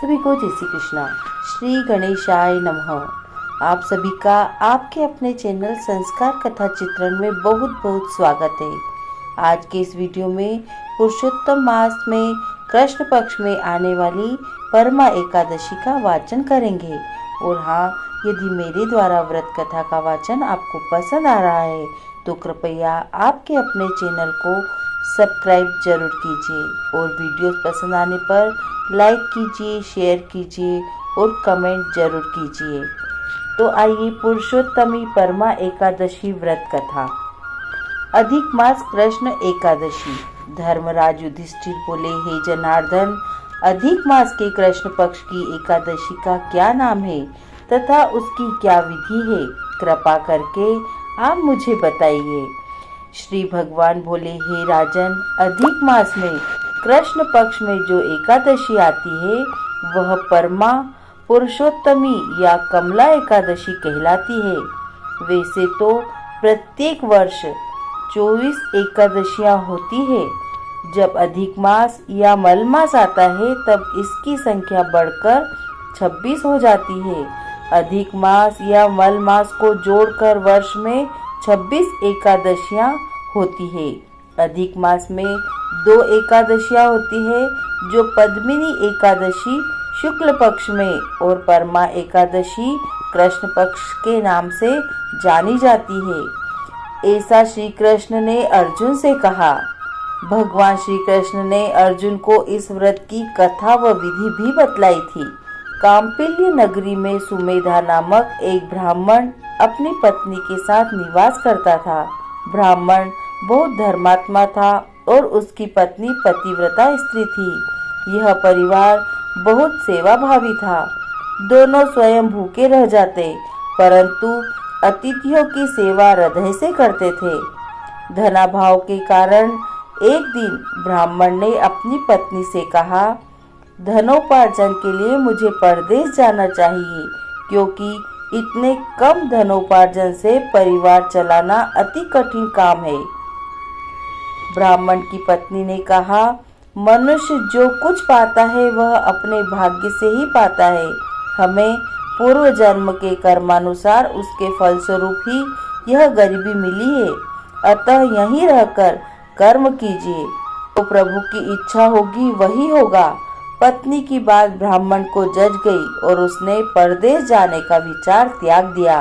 सभी को जय श्री कृष्णा। श्री गणेशाय नमः। आप सभी का आपके अपने चैनल संस्कार कथा चित्रण में बहुत बहुत स्वागत है। आज के इस वीडियो में पुरुषोत्तम मास में कृष्ण पक्ष में आने वाली परमा एकादशी का वाचन करेंगे। और हाँ, यदि मेरे द्वारा व्रत कथा का वाचन आपको पसंद आ रहा है तो कृपया आपके अपने चैनल को सब्सक्राइब जरूर कीजिए और वीडियोस पसंद आने पर लाइक कीजिए, शेयर कीजिए और कमेंट जरूर कीजिए। तो आइए पुरुषोत्तमी परमा एकादशी व्रत कथा। अधिक मास कृष्ण एकादशी। धर्मराज युधिष्ठिर बोले, हे जनार्दन, अधिक मास के कृष्ण पक्ष की एकादशी का क्या नाम है तथा उसकी क्या विधि है? कृपा करके आप मुझे बताइए। श्री भगवान बोले, हे राजन, अधिक मास में कृष्ण पक्ष में जो एकादशी आती है वह परमा पुरुषोत्तमी या कमला एकादशी कहलाती है। वैसे तो प्रत्येक वर्ष 24 एकादशियां होती है। जब अधिक मास या मल मास आता है तब इसकी संख्या बढ़कर 26 हो जाती है। अधिक मास या मल मास को जोड़कर वर्ष में 26 एकादशियां होती है। अधिक मास में 2 एकादशियां होती है, जो पद्मिनी एकादशी शुक्ल पक्ष में और परमा एकादशी कृष्ण पक्ष के नाम से जानी जाती है। ऐसा श्री कृष्ण ने अर्जुन से कहा। भगवान श्री कृष्ण ने अर्जुन को इस व्रत की कथा व विधि भी बतलाई थी। काम्पिल्य नगरी में सुमेधा नामक एक ब्राह्मण अपनी पत्नी के साथ निवास करता था। ब्राह्मण बहुत धर्मात्मा था और उसकी पत्नी पतिव्रता स्त्री थी। यह परिवार बहुत सेवाभावी था। दोनों स्वयं भूखे रह जाते, परंतु अतिथियों की सेवा हृदय से करते थे। धनाभाव के कारण एक दिन ब्राह्मण ने अपनी पत्नी से कहा, धनोपार्जन के लिए मुझे परदेश जाना चाहिए, क्योंकि इतने कम धनोपार्जन से परिवार चलाना अति कठिन काम है। ब्राह्मण की पत्नी ने कहा, मनुष्य जो कुछ पाता है वह अपने भाग्य से ही पाता है। हमें पूर्व जन्म के कर्मानुसार उसके फलस्वरूप ही यह गरीबी मिली है। अतः यहीं रहकर कर्म कीजिए, तो प्रभु की इच्छा होगी वही होगा। पत्नी की बात ब्राह्मण को जच गई और उसने परदेश जाने का विचार त्याग दिया।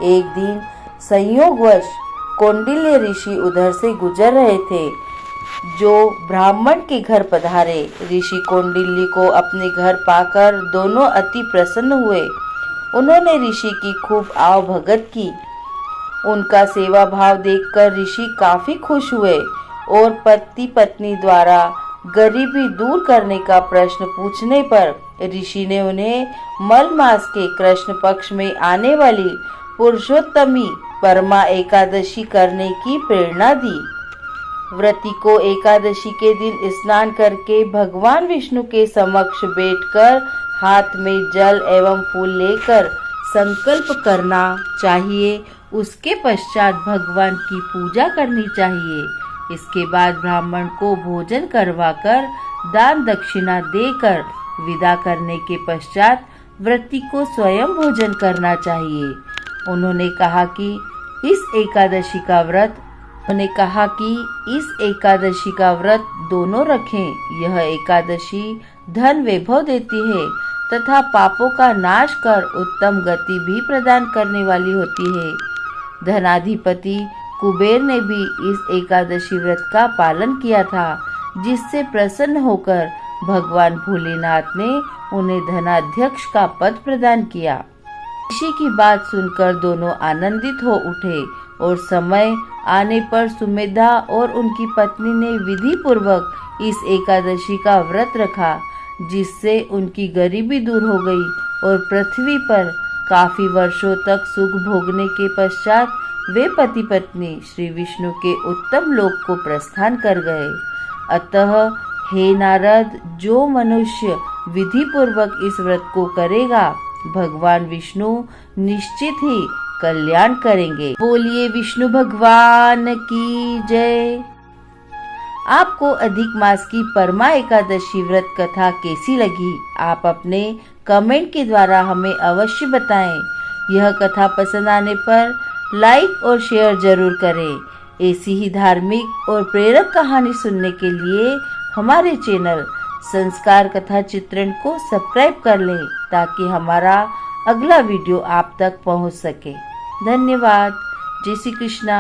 एक दिन संयोगवश कौंडिल्य ऋषि उधर से गुजर रहे थे, जो ब्राह्मण के घर पधारे। ऋषि कौंडिल्य को अपने घर पाकर दोनों अति प्रसन्न हुए। उन्होंने ऋषि की खूब आवभगत की। उनका सेवा भाव देखकर ऋषि काफी खुश हुए और पति पत्नी द्वारा गरीबी दूर करने का प्रश्न पूछने पर ऋषि ने उन्हें मल मास के कृष्ण पक्ष में आने वाली पुरुषोत्तमी परमा एकादशी करने की प्रेरणा दी। व्रती को एकादशी के दिन स्नान करके भगवान विष्णु के समक्ष बैठकर हाथ में जल एवं फूल लेकर संकल्प करना चाहिए। उसके पश्चात भगवान की पूजा करनी चाहिए। इसके बाद ब्राह्मण को भोजन करवाकर दान दक्षिणा देकर विदा करने के पश्चात व्रती को स्वयं भोजन करना चाहिए। उन्होंने कहा कि इस एकादशी का व्रत दोनों रखें। यह एकादशी धन वैभव देती है तथा पापों का नाश कर उत्तम गति भी प्रदान करने वाली होती है। धनाधिपति कुबेर ने भी इस एकादशी व्रत का पालन किया था, जिससे प्रसन्न होकर भगवान भोलेनाथ ने उन्हें धनाध्यक्ष का पद प्रदान किया। ऋषि की बात सुनकर दोनों आनंदित हो उठे और समय आने पर सुमेधा और उनकी पत्नी ने विधि पूर्वक इस एकादशी का व्रत रखा, जिससे उनकी गरीबी दूर हो गई और पृथ्वी पर काफी वर्षों तक सुख भोगने के पश्चात वे पति पत्नी श्री विष्णु के उत्तम लोक को प्रस्थान कर गए। अतः हे नारद, जो मनुष्य विधि पूर्वक इस व्रत को करेगा, भगवान विष्णु निश्चित ही कल्याण करेंगे। बोलिए विष्णु भगवान की जय। आपको अधिक मास की परमा एकादशी व्रत कथा कैसी लगी, आप अपने कमेंट के द्वारा हमें अवश्य बताएं। यह कथा पसंद आने पर लाइक और शेयर जरूर करें। ऐसी ही धार्मिक और प्रेरक कहानी सुनने के लिए हमारे चैनल संस्कार कथा चित्रण को सब्सक्राइब कर लें ताकि हमारा अगला वीडियो आप तक पहुंच सके। धन्यवाद। जय श्री कृष्णा।